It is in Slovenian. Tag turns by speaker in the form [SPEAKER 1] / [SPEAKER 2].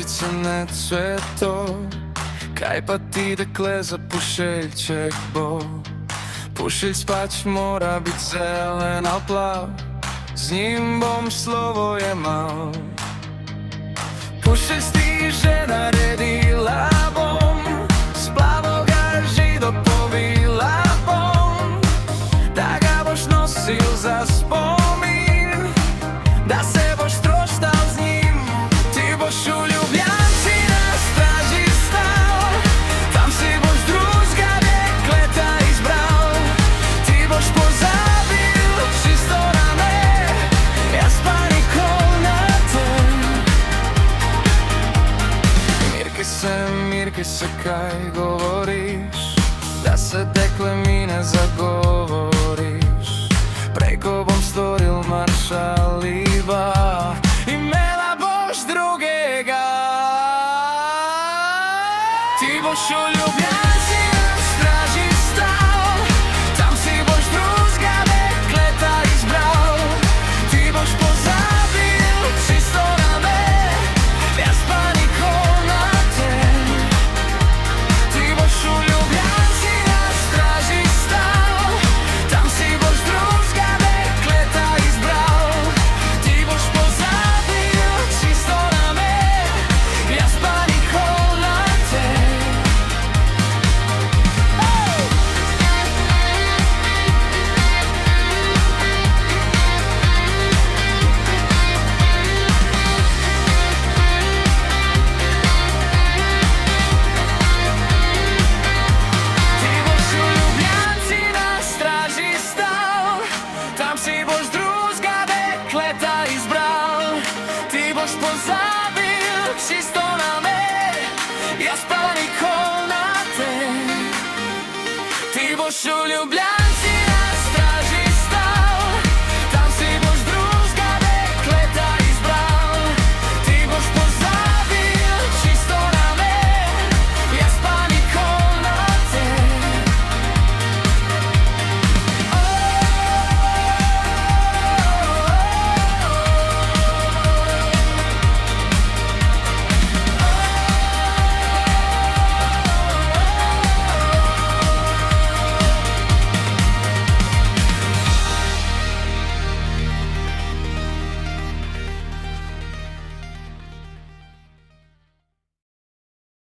[SPEAKER 1] srce ne cveto. Kaj pa ti, dekle, za pušeljček bo? Pušelj spać mora bit zelen ali plav, z njim bom slovo jemal. Pušelj stiže, naredila bom, s plavoga žido povila bom, da ga boš nosil za spomin, da se boš troštal z njim. Ti boš v Ljubljanci na straži stal, tam si boš drugega dekleta izbral. Ti boš pozabil čisto na me, jaz pa nikol na te. Mirke se, kaj govoriš, da se dekle mi ne zagovoriš. Prej ko bom storil maršaliva, imela boš drugega. Ti boš v